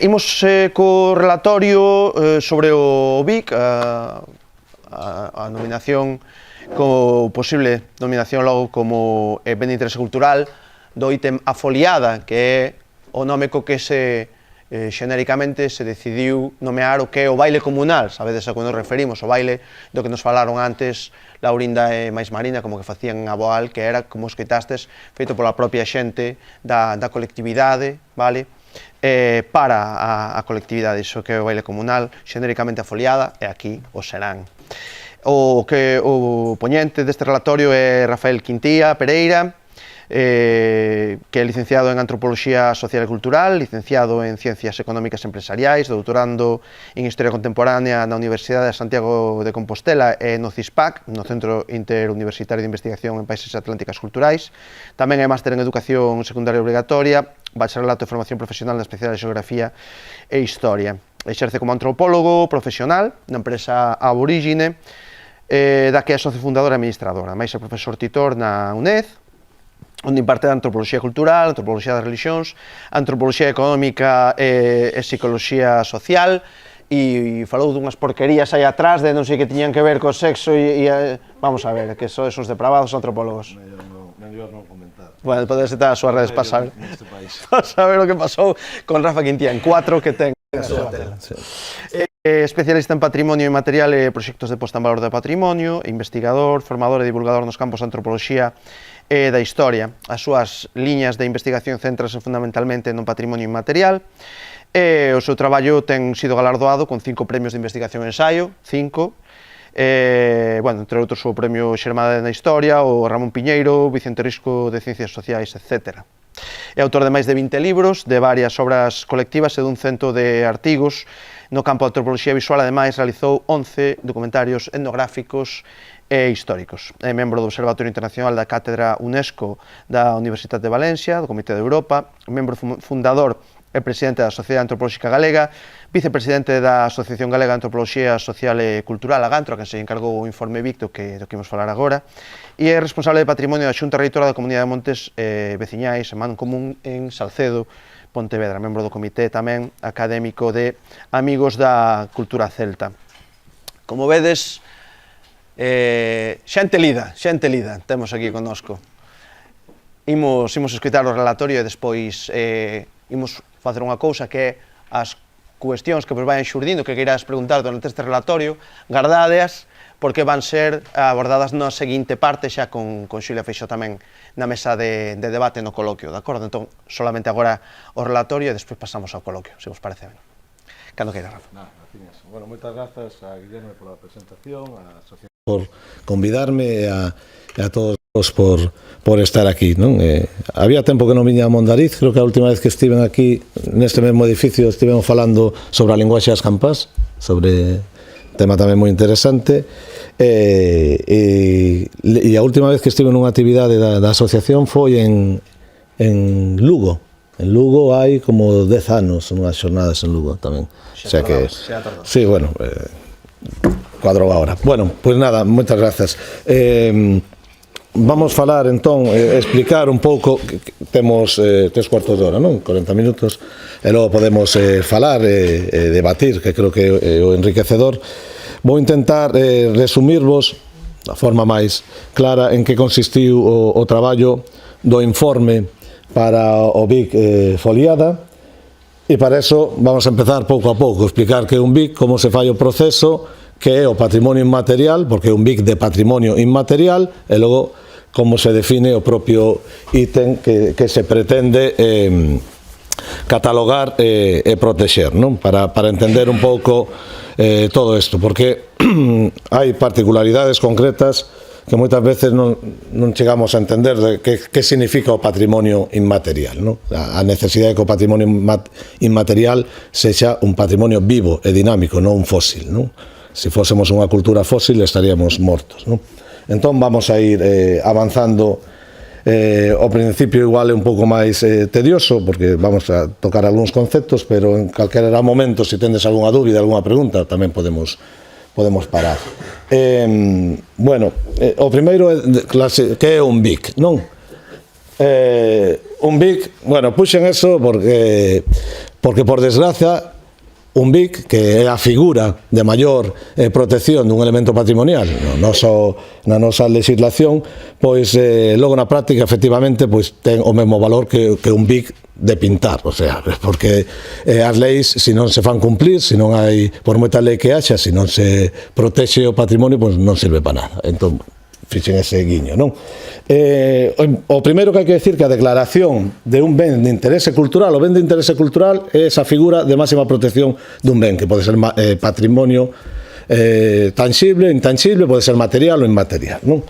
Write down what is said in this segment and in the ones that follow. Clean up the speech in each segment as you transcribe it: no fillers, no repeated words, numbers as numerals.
Imos co relatorio sobre o BIC, a nominación como posible nominación logo como ben de interese cultural do ítem A Foliada, que é o nome co que xenéricamente se decidiu nomear o que é o baile comunal. Sabedes a que nos referimos, o baile do que nos falaron antes Laurinda e máis Marina, como que facían a Boal, que era, como escoitastes, feito pola propia xente da colectividade, vale? Para a colectividade, iso que é o baile comunal, xenéricamente A Foliada, e aquí o serán. O poñente deste relatorio é Rafael Quintía Pereira, que é licenciado en Antropoloxía Social e Cultural, licenciado en Ciencias Económicas e Empresariais, doutorando en Historia Contemporánea na Universidade de Santiago de Compostela e no CISPAC, no Centro Interuniversitario de Investigación en Países Atlánticas Culturais. Tamén é máster en Educación Secundaria Obrigatoria, bacharelato e formación profesional na especialidade de Xeografía e Historia. Exerce como antropólogo profesional na empresa Aborigine, da que é socio fundadora e administradora. Mais é profesor titor na UNED, onde imparte Antropoloxía Cultural, Antropoloxía das Religións, Antropoloxía Económica e Psicoloxía Social, e falou dunhas porquerías aí atrás de non sei que tiñan que ver co sexo e vamos a ver, que son esos depravados antropólogos. Mellor non comentar. Bueno, podes estar as súas redes para saber. Para saber o que pasou con Rafa Quintía en 4 que ten a súa tela. Especialista en patrimonio inmaterial e proxectos de posta en valor de patrimonio, investigador, formador e divulgador nos campos de antropoloxía e da historia. As súas liñas de investigación céntrase fundamentalmente no patrimonio inmaterial e o seu traballo ten sido galardoado con 5 premios de investigación e ensaio, 5, entre outros o premio Xermade na Historia, o Ramón Piñeiro, Vicente Risco de Ciencias Sociais, etc. É autor de máis de 20 libros, de varias obras colectivas e dun cento de artigos. No campo de antropoloxía visual, ademais, realizou 11 documentarios etnográficos e históricos. É membro do Observatorio Internacional da Cátedra UNESCO da Universidade de Valencia, do Comité de Europa, membro fundador e presidente da Sociedade Antropolóxica Galega, vicepresidente da Asociación Galega de Antropoloxía Social e Cultural, a Gantro, a quen se encargou o informe BIC do que imos falar agora, e é responsable de patrimonio da Xunta Reitora da Comunidade de Montes Veciñais e Mancomún en Salcedo, Pontevedra, membro do comité tamén académico de Amigos da Cultura Celta. Como vedes, xente lida, temos aquí connosco. Imos escoitar o relatorio e despois imos facer unha cousa que é as cuestións que vos vayan xurdindo, que queiras preguntar durante este relatorio, gardádeas, porque van ser abordadas na seguinte parte xa con Xulia Feixóo tamén na mesa de debate no coloquio, de acordo? Entón, solamente agora o relatorio e despois pasamos ao coloquio, se vos parece ben. Cando queira, Rafa. Bueno, moitas grazas a Guillermo pola presentación, a Sofía por convidarme e a todos por estar aquí, non? Había tempo que non viña a Mondariz, creo que a última vez que estiven aquí neste mesmo edificio estivemos falando sobre a linguaxe das campás, sobre tema tamén moi interesante, e a última vez que estive nunha actividade da asociación foi en Lugo. En Lugo hai como 10 anos unhas xornadas en Lugo tamén. Xa tardamos. Sí, bueno, cuadro agora. Bueno, pois nada, moitas grazas. Vamos falar entón, explicar un pouco, temos 3 cuartos de hora, non? 40 minutos, e logo podemos falar e debatir, que creo que é o enriquecedor. Vou intentar resumirvos da forma máis clara en que consistiu o traballo do informe para o BIC Foliada, e para eso vamos a empezar pouco a pouco, explicar que é un BIC, como se fai o proceso, que é o patrimonio inmaterial, porque é un BIC de patrimonio inmaterial, e logo como se define o propio ítem que se pretende catalogar e protexer, non? Para entender un pouco todo isto, porque hai particularidades concretas que moitas veces non chegamos a entender de que significa o patrimonio inmaterial, non? A necesidade de que o patrimonio inmaterial sexa un patrimonio vivo e dinámico, non un fósil, non? Se fósemos unha cultura fósil estaríamos mortos, non? Entón vamos a ir avanzando. Ao principio igual é un pouco máis tedioso, porque vamos a tocar algúns conceptos, pero en calquera momento, se tendes algunha dúbida, algunha pregunta, tamén podemos parar. Bueno, o primeiro é que é un BIC, non? Un BIC, bueno, puxen eso porque porque por desgracia un BIC, que é a figura de maior protección dun elemento patrimonial na nosa legislación, pois logo na práctica efectivamente pois ten o mesmo valor que un BIC de pintar, o sea, porque as leis, se non se fan cumplir, se non hai, por moita lei que haxa, se non se protexe o patrimonio, pois non serve para nada. Entón, fixen ese guiño, non? O primeiro que hai que decir que a declaración de un ben de interese cultural, o ben de interese cultural é esa figura de máxima protección dun ben, que pode ser patrimonio tangible, intangible, pode ser material ou inmaterial, non?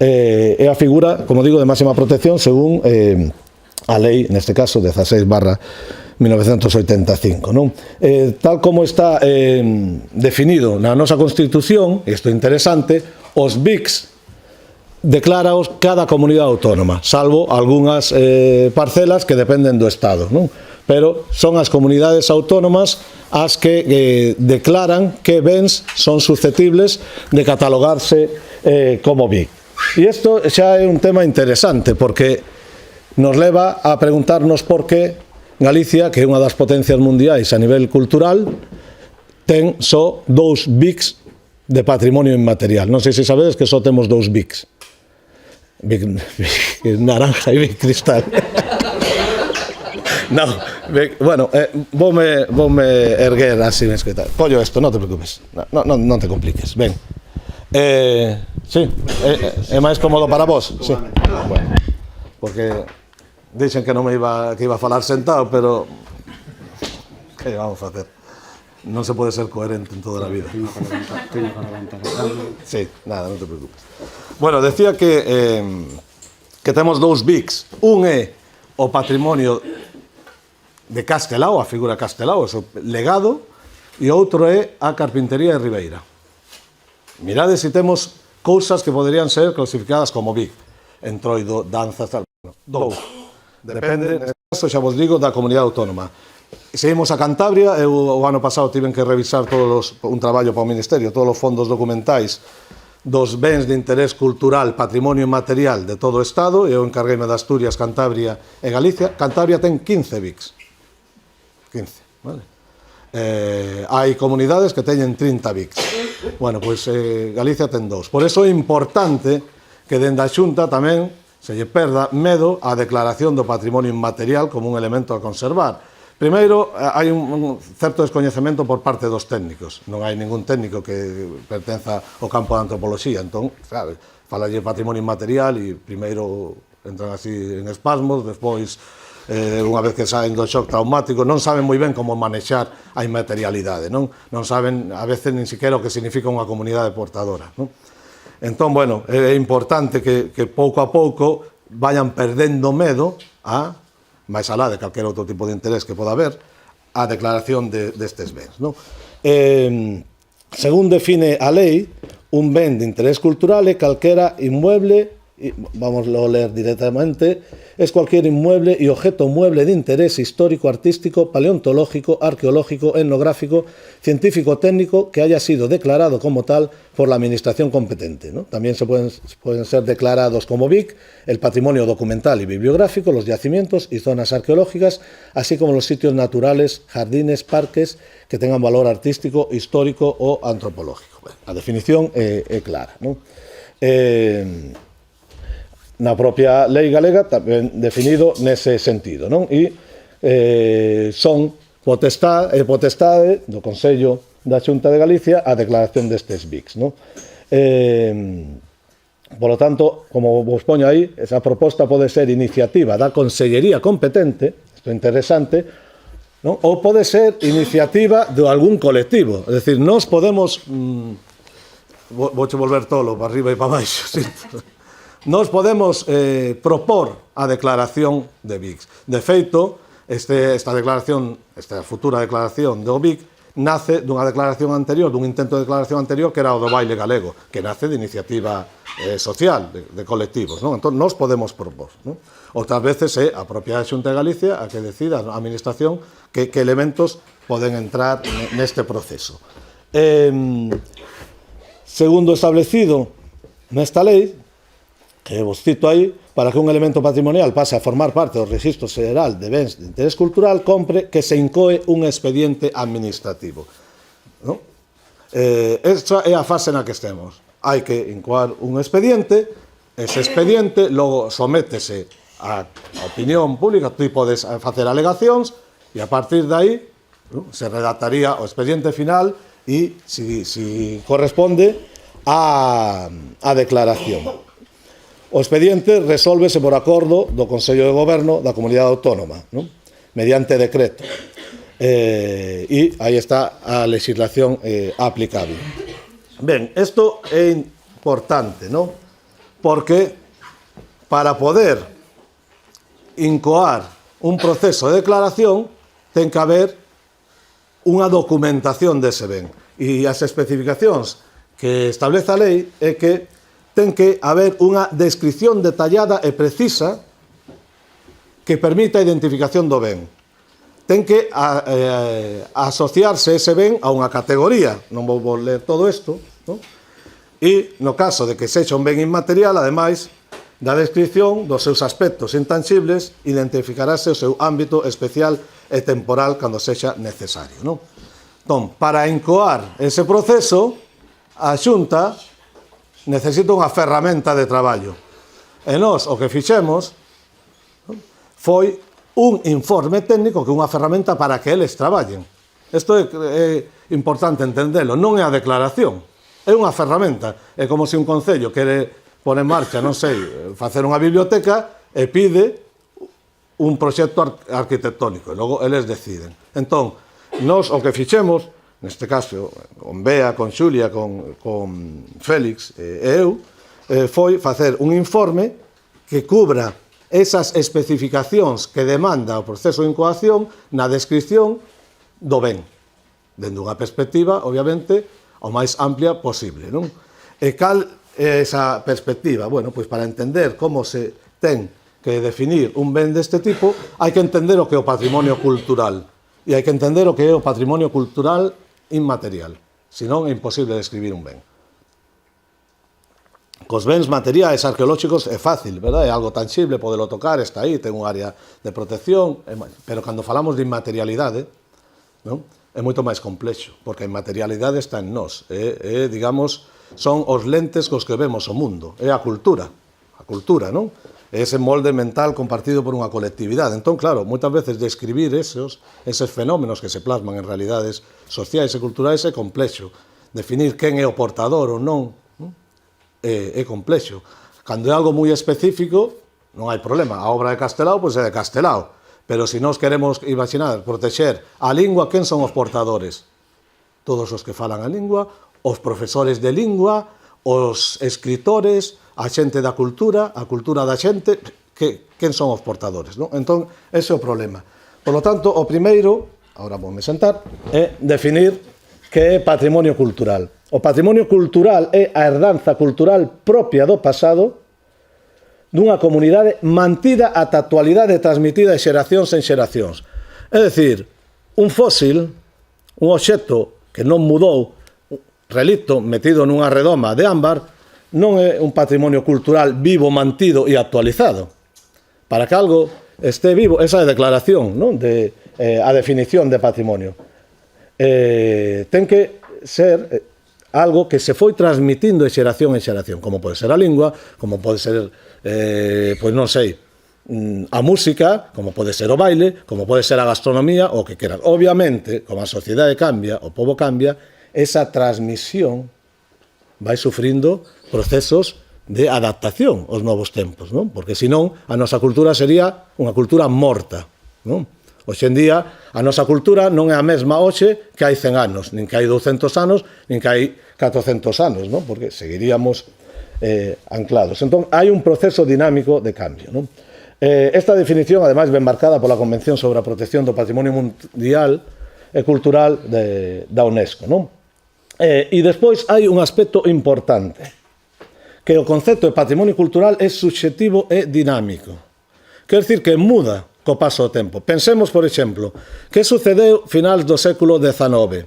É a figura, como digo, de máxima protección según a lei, neste caso, 16/1985, non? Tal como está definido na nosa Constitución, isto é interesante, os BICs decláraos cada comunidade autónoma, salvo algunhas parcelas que dependen do Estado, non? Pero son as comunidades autónomas as que declaran que bens son susceptibles de catalogarse como BIC. E isto xa é un tema interesante, porque nos leva a preguntarnos por que Galicia, que é unha das potencias mundiais a nivel cultural, ten só 2 BICs de patrimonio inmaterial. Non sei se sabedes que só temos 2 BICs. Bic naranja e Bic cristal. No, bueno, voume erguer así, collo isto, non te preocupes, non te compliques, ben. Sí, é máis cómodo para vos, sí. Bueno, porque dixen que non me iba a falar sentado, pero que vamos a facer? Non se pode ser coherente en toda a vida. Sí, nada, non te preocupes. Bueno, decía que temos 2 BICs. Un é o patrimonio de Castelao, a figura Castelao, o legado, e outro é a carpintería de Ribeira. Mirade se temos cousas que poderían ser clasificadas como BIC. Entroido, danzas, tal. 2. Depende, neste caso, xa vos digo, da comunidade autónoma. Seguimos a Cantabria, eu o ano pasado tiven que revisar un traballo para o Ministerio, todos os fondos documentais dos bens de interés cultural, patrimonio inmaterial de todo o Estado, e eu encargueime de Asturias, Cantabria e Galicia. Cantabria ten 15 BICs. 15, vale? Hai comunidades que teñen 30 BICs. Bueno, pois Galicia ten 2. Por iso é importante que dende a Xunta tamén se lle perda medo á declaración do patrimonio inmaterial como un elemento a conservar. Primeiro, hai un certo descoñecemento por parte dos técnicos. Non hai ningún técnico que pertenza ao campo da antropoloxía. Entón, claro, falalle patrimonio inmaterial e primeiro entran así en espasmos, despois, unha vez que saen do shock traumático, non saben moi ben como manexar a inmaterialidade, non saben, a veces, nin siquiera o que significa unha comunidade portadora, non? Entón, bueno, é importante que pouco a pouco vayan perdendo medo a máis alá de calquer outro tipo de interés que poda haber, a declaración destes bens, non? Según define a lei, un ben de interés cultural é calquera inmueble, vamos a leer directamente, es cualquier inmueble y objeto mueble de interés histórico, artístico, paleontológico, arqueológico, etnográfico, científico, técnico, que haya sido declarado como tal por la administración competente, ¿no? También se pueden ser declarados como BIC el patrimonio documental y bibliográfico, los yacimientos y zonas arqueológicas, así como los sitios naturales, jardines, parques que tengan valor artístico, histórico o antropológico. Bueno, a definición é clara, ¿no? Na propia lei galega tamén definido nese sentido, non? E son potestade do Consello da Xunta de Galicia a declaración destes BICs, non? Por lo tanto, como vos poño aí, esa proposta pode ser iniciativa da Consellería competente, isto é interesante, non? Ou pode ser iniciativa de algún colectivo, é dicir, nós podemos vouche volver tolo para arriba e para baixo, sinto. Nós podemos propor a declaración de BICs. De feito, esta futura declaración do BIC nace dunha declaración anterior, dun intento de declaración anterior que era o do baile galego, que nace de iniciativa social, de colectivos, non? Entón, nós podemos propor, non? Outras veces é a propia Xunta de Galicia a que decida a administración que elementos poden entrar neste proceso. Segundo establecido nesta lei, que vos cito aí, para que un elemento patrimonial pase a formar parte do Rexistro Xeral de Bens de Interés Cultural, compre que se incoe un expediente administrativo. Non? Esta é a fase na que estemos. Hai que incoar un expediente, ese expediente logo sométese a opinión pública, tú podes facer alegacións, e a partir de aí se redactaría o expediente final e si corresponde a declaración. O expediente resólvese por acordo do Consello de Goberno da Comunidade Autónoma, non? Mediante decreto. E aí está a legislación aplicable. Ben, isto é importante, non? Porque para poder incoar un proceso de declaración ten que haber unha documentación dese ben. E as especificacións que establece a lei é que ten que haber unha descripción detallada e precisa que permita a identificación do ben. Ten que asociarse ese ben a unha categoría. Non vou ler todo isto, non? E no caso de que sexa un ben inmaterial, ademais da descripción dos seus aspectos intangibles, identificarase o seu ámbito especial e temporal cando sexa necesario, non? Entón, para incoar ese proceso, a Xunta necesita unha ferramenta de traballo. E nós o que fixemos foi un informe técnico que é unha ferramenta para que eles traballen. Isto é importante entendelo, non é a declaración, é unha ferramenta. É como se un concello quere pon en marcha, non sei, facer unha biblioteca e pide un proxecto arquitectónico, e logo eles deciden. Entón, nós o que fixemos, neste caso, con Bea, con Xulia, con Félix e eu, foi facer un informe que cubra esas especificacións que demanda o proceso de incoación na descripción do ben, dende unha perspectiva, obviamente, o máis amplia posible, non? E cal é esa perspectiva? Bueno, pois para entender como se ten que definir un ben deste tipo, hai que entender o que é o patrimonio cultural, e hai que entender o que é o patrimonio cultural inmaterial, senón é imposible describir un ben. Cos bens materiais arqueolóxicos é fácil, verdad? É algo tangible, podelo tocar, está aí, ten un área de protección, pero cando falamos de inmaterialidade, non? É moito máis complexo, porque a inmaterialidade está en nós, digamos, son os lentes cos que vemos o mundo, é a cultura, non? É ese molde mental compartido por unha colectividade. Entón, claro, moitas veces describir eses fenómenos que se plasman en realidades sociais e culturais é complexo. Definir quen é o portador ou non é complexo. Cando é algo moi específico, non hai problema. A obra de Castelao, pois é de Castelao. Pero se nós queremos, imaginar, protexer a lingua, quen son os portadores? Todos os que falan a lingua, os profesores de lingua, os escritores, a xente da cultura, a cultura da xente, quen son os portadores, non? Entón, ese é o problema. Por lo tanto, o primeiro, agora voume sentar, é definir que é patrimonio cultural. O patrimonio cultural é a herdanza cultural propia do pasado dunha comunidade mantida ata a actualidade e transmitida de xeracións en xeracións. É dicir, un fósil, un obxecto que non mudou, relicto metido nunha redoma de ámbar, non é un patrimonio cultural vivo, mantido e actualizado. Para que algo este vivo, esa é a declaración, non? A definición de patrimonio. Ten que ser algo que se foi transmitindo de xeración en xeración, como pode ser a lingua, como pode ser, pois non sei, a música, como pode ser o baile, como pode ser a gastronomía, o que queran. Obviamente, como a sociedade cambia, o pobo cambia, esa transmisión vai sufrindo procesos de adaptación aos novos tempos, non? Porque senón a nosa cultura sería unha cultura morta, non? Hoxe en día a nosa cultura non é a mesma hoxe que hai 100 anos, nin que hai 200 anos, nin que hai 400 anos, non? Porque seguiríamos anclados. Entón, hai un proceso dinámico de cambio, non? Esta definición, ademais, ben marcada pola Convención sobre a Protección do Patrimonio Mundial e Cultural da UNESCO, non? E despois hai un aspecto importante, que o concepto de patrimonio cultural é subxetivo e dinámico. Quer dicir que muda co paso do tempo. Pensemos, por exemplo, que sucedeu finais do século XIX.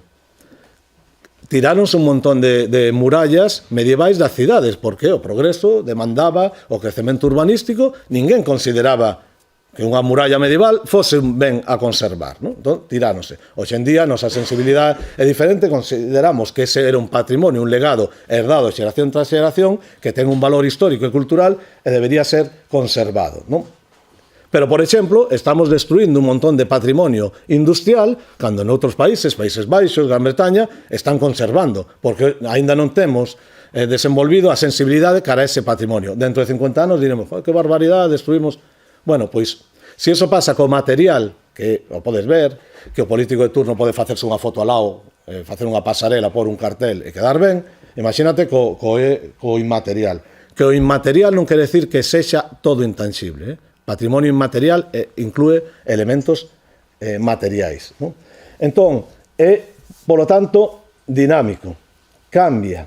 tiráronse un montón de murallas medievais das cidades, porque o progreso demandaba o crecemento urbanístico, ninguén consideraba que unha muralla medieval fose un ben a conservar, non? Entón, tiráronse. Hoxe en día, nosa sensibilidade é diferente, consideramos que ese era un patrimonio, un legado herdado xeración tras xeración, que ten un valor histórico e cultural e debería ser conservado, non? Pero, por exemplo, estamos destruindo un montón de patrimonio industrial cando noutros países, Países Baixos, Gran Bretaña, están conservando, porque aínda non temos desenvolvido a sensibilidade cara a ese patrimonio. Dentro de 50 anos diremos, que barbaridade, destruímos. Bueno, pois, se iso pasa co material, que o podes ver, que o político de turno pode facerse unha foto ao lado, facer unha pasarela, por un cartel e quedar ben, imagínate co inmaterial. Que o inmaterial non quere decir que sexa todo intangible, Patrimonio inmaterial inclúe elementos materiais, non? Entón, é, polo tanto, dinámico, cambia,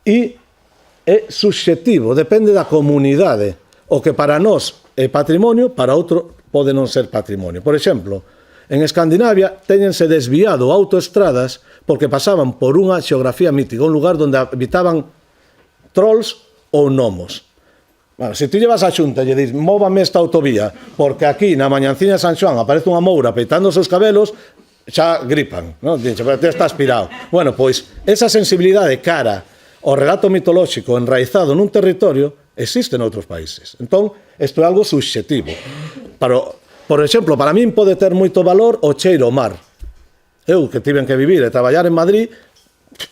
e é subxectivo, depende da comunidade. O que para nós é patrimonio, para outro pode non ser patrimonio. Por exemplo, en Escandinavia teñense desviado autoestradas porque pasaban por unha xeografía mítica, un lugar onde habitaban trolls ou gnomos. Bueno, se ti llevas a Xunta e lle dis, móvame esta autovía, porque aquí na mañanciña de San Xoán aparece unha moura peitando os seus cabelos, xa gripan, non? Dixe, pero te está aspirado. Bueno, pois, esa sensibilidade cara ao relato mitolóxico enraizado nun territorio existe noutros países. Entón, isto é algo subxetivo. Por exemplo, para min pode ter moito valor o cheiro ao mar. Eu, que tiven que vivir e traballar en Madrid,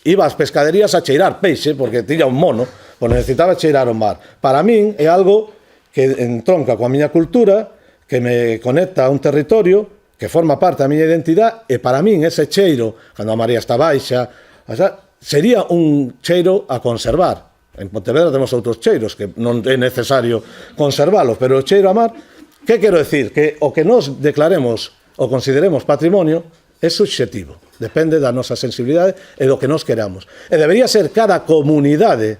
iba ás pescaderías a cheirar peixe, porque tiña un mono, pois necesitaba cheirar o mar. Para min é algo que entronca coa miña cultura, que me conecta a un territorio, que forma parte da miña identidade, e para min ese cheiro, cando a María está baixa, sería un cheiro a conservar. En Pontevedra temos outros cheiros que non é necesario conservalos, pero o cheiro a mar, que quero decir? Que o que nos declaremos ou consideremos patrimonio é subxetivo, depende da nosa sensibilidade e do que nos queramos. E debería ser cada comunidade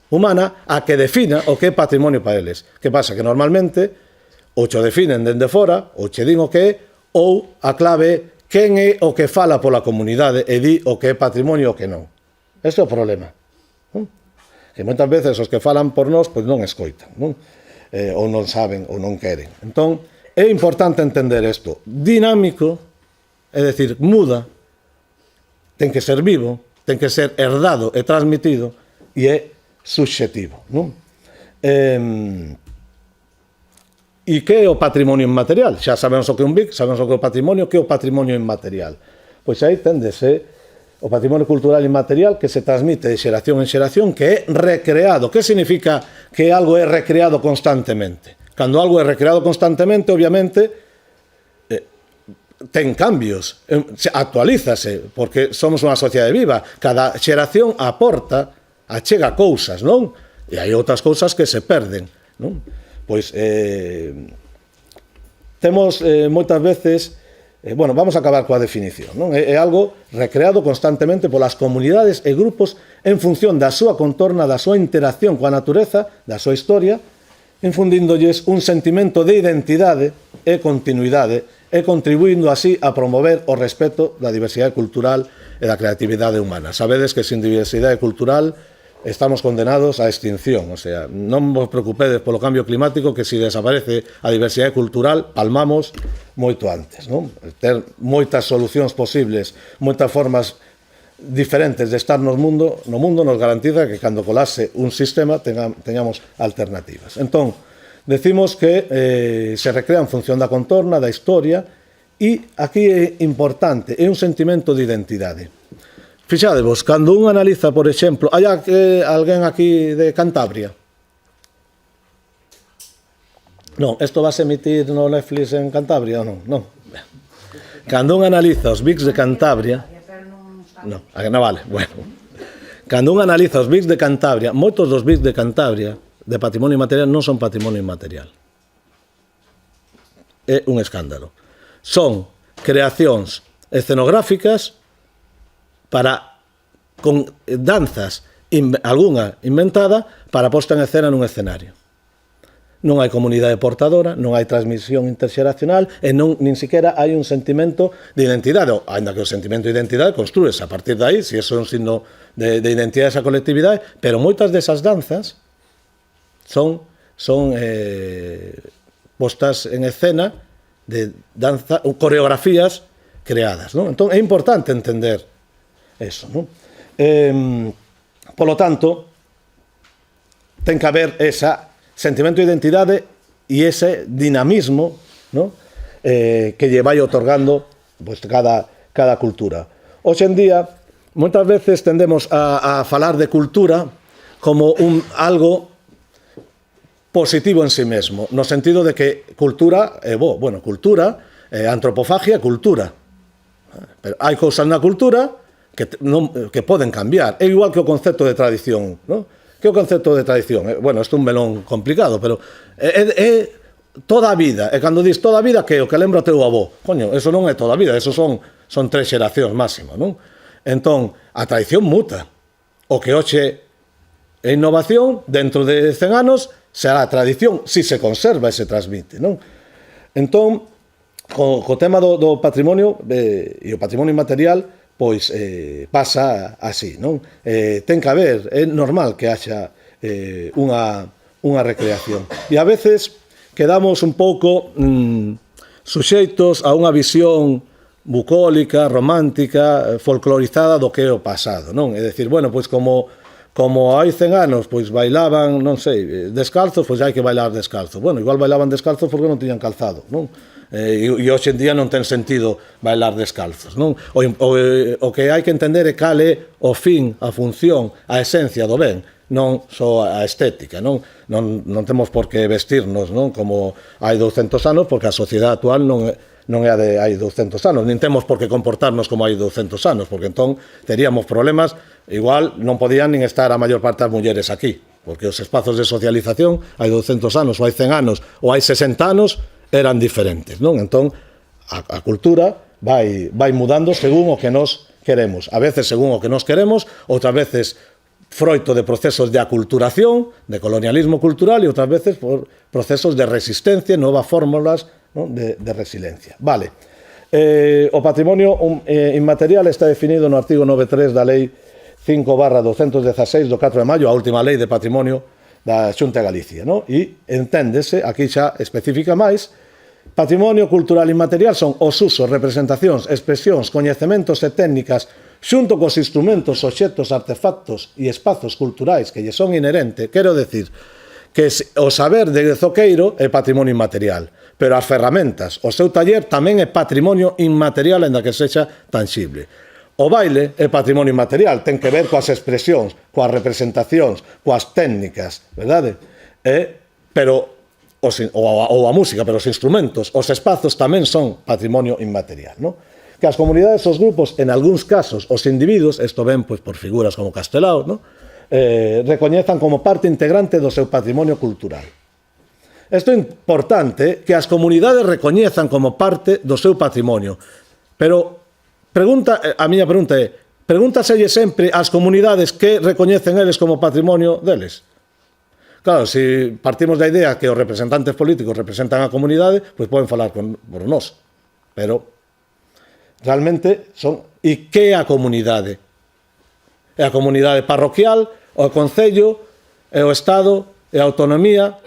humana a que defina o que é patrimonio para eles. Que pasa? Que normalmente ou cho definen dende fora, ou che din o que é, ou a clave é quen é o que fala pola comunidade e di o que é patrimonio e o que non. Ese é o problema. Que moitas veces os que falan por nós pois non escoitan, non? Ou non saben ou non queren. Entón, é importante entender isto. Dinámico, é dicir, muda, ten que ser vivo, ten que ser herdado e transmitido, e é subxetivo, non? E que é o patrimonio inmaterial? Xa sabemos o que é un BIC, sabemos o que é o patrimonio, que é o patrimonio inmaterial. Pois aí tendese o patrimonio cultural inmaterial que se transmite de xeración en xeración, que é recreado. Que significa que algo é recreado constantemente? Cando algo é recreado constantemente, obviamente, ten cambios, actualízase, porque somos unha sociedade viva. Cada xeración aporta, achega cousas, non? E hai outras cousas que se perden, non? Pois, temos moitas veces... Bueno, vamos a acabar coa definición, non? É algo recreado constantemente polas comunidades e grupos en función da súa contorna, da súa interacción coa natureza, da súa historia, infundíndolles un sentimento de identidade e continuidade e contribuindo así a promover o respeto da diversidade cultural e da creatividade humana. Sabedes que sin diversidade cultural estamos condenados á extinción, o sea, non vos preocupedes polo cambio climático, que se desaparece a diversidade cultural, palmamos moito antes, non? Ter moitas solucións posibles, moitas formas diferentes de estar no mundo nos garantiza que cando colase un sistema teñamos alternativas. Entón, decimos que se recrea en función da contorna, da historia, e aquí é importante, é un sentimento de identidade. Fixadevos, cando un analiza, por exemplo, hai alguén aquí de Cantabria? Non, isto vas a emitir no Netflix en Cantabria ou non? Non. Cando un analiza os BICs de Cantabria... Non, vale, bueno. Cando un analiza os BICs de Cantabria, moitos dos BICs de Cantabria de patrimonio inmaterial non son patrimonio inmaterial. É un escándalo. Son creacións escenográficas con danzas, algunha inventada, para posta en escena nun escenario. non hai comunidade portadora, non hai transmisión interxeracional e nin siquiera hai un sentimento de identidade, ainda que o sentimento de identidade construese a partir de aí, se iso é un signo de identidade esa colectividade, pero moitas desas danzas son postas en escena de danza ou coreografías creadas, non? Entón é importante entender eso, non? Polo tanto, ten que haber ese sentimento de identidade e ese dinamismo, ¿no? Que lle vai otorgando pues, cada cultura. Hoxe en día, moitas veces tendemos a falar de cultura como algo positivo en sí mesmo, no sentido de que cultura é bo. Bueno, cultura, antropofagia, cultura. Pero hai cousas na cultura que poden cambiar. É igual que o concepto de tradición, ¿no? Que o concepto de tradición? Bueno, isto é un melón complicado, pero é toda a vida. E cando dis toda a vida, que o que lembra o teu avó? Coño, eso non é toda a vida, eso son 3 xeracións máximo, non? Entón, a tradición muta. O que hoxe é innovación, dentro de 100 anos, será a tradición, si se conserva e se transmite, non? Entón, co tema do patrimonio e o patrimonio inmaterial, pois pasa así, non? Ten que haber, é normal que haxa unha recreación. E a veces quedamos un pouco suxeitos a unha visión bucólica, romántica, folclorizada do que é o pasado, non? É dicir, bueno, pois como hai 100 anos, pois bailaban, non sei, descalzos, pois hai que bailar descalzos. Bueno, igual bailaban descalzos porque non tiñan calzado, non? E hoxe en día non ten sentido bailar descalzos, non? O que hai que entender é cal é o fin, a función, a esencia do ben, non só a estética, non temos por que vestirnos, non, como hai 200 anos, porque a sociedade actual non é a de hai 200 anos, nin temos por que comportarnos como hai 200 anos, porque entón teríamos problemas, igual non podían nin estar a maior parte das mulleres aquí, porque os espazos de socialización hai 200 anos, ou hai 100 anos, ou hai 60 anos, eran diferentes, non? Entón, a cultura vai mudando según o que nos queremos. A veces según o que nos queremos, outras veces froito de procesos de aculturación, de colonialismo cultural, e outras veces por procesos de resistencia, novas fórmulas, ¿no? de resiliencia. Vale. O patrimonio inmaterial está definido no artigo 9.3 da Lei 5/216 do 4 de maio, a última lei de patrimonio da Xunta de Galicia, ¿no? E enténdese, aquí xa especifica máis, patrimonio cultural inmaterial son os usos, representacións, expresións, coñecementos e técnicas xunto cos instrumentos, obxectos, artefactos e espazos culturais que lle son inherente. Quero decir que o saber de zoqueiro é patrimonio inmaterial, pero as ferramentas, o seu taller tamén é patrimonio inmaterial, ainda que sexa tangible. O baile é patrimonio inmaterial, ten que ver coas expresións, coas representacións, coas técnicas, verdade? Pero ou a música, pero os instrumentos, os espazos tamén son patrimonio inmaterial, non? Que as comunidades, os grupos, en algúns casos, os individuos, isto ven pois, por figuras como Castelao, non? Recoñezan como parte integrante do seu patrimonio cultural. Isto é importante que as comunidades recoñezan como parte do seu patrimonio, pero a miña pregunta é, pregúntaselle sempre ás comunidades que recoñecen eles como patrimonio deles? Claro, se partimos da idea que os representantes políticos representan a comunidade, pois poden falar por nós. Pero, realmente, e que é a comunidade? É a comunidade parroquial, o concello, é o Estado, é a autonomía?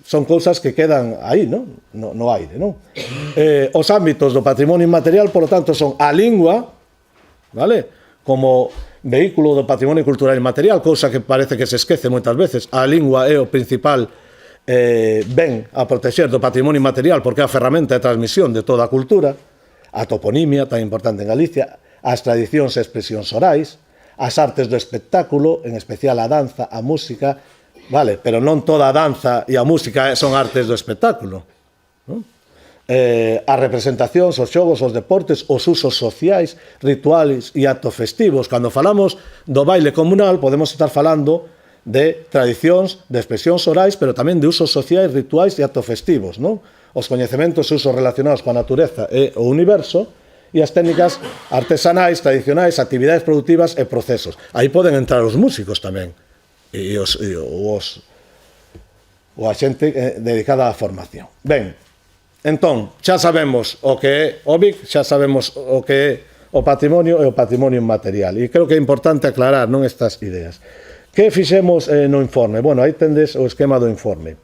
Son cousas que quedan aí, non? No aire, non? Os ámbitos do patrimonio inmaterial, por lo tanto, son a lingua, vale? Como vehículo do patrimonio cultural inmaterial, cousa que parece que se esquece moitas veces. A lingua é o principal ben a protexer do patrimonio inmaterial, porque é a ferramenta de transmisión de toda a cultura, a toponimia, tan importante en Galicia, as tradicións e expresións orais, as artes do espectáculo, en especial a danza, a música. Vale, pero non toda a danza e a música son artes do espectáculo, non? As representacións, os xogos, os deportes, os usos sociais, rituales e actos festivos. Cando falamos do baile comunal, podemos estar falando de tradicións, de expresións orais, pero tamén de usos sociais, rituais e actos festivos, non? Os coñecementos e usos relacionados coa natureza e o universo, e as técnicas artesanais, tradicionais, actividades productivas e procesos. Aí poden entrar os músicos tamén. E ou a xente dedicada á formación. Ben, entón, xa sabemos o que é o BIC, xa sabemos o que é o patrimonio e o patrimonio inmaterial. E creo que é importante aclarar non estas ideas. Que fixemos no informe? Bueno, aí tendes o esquema do informe.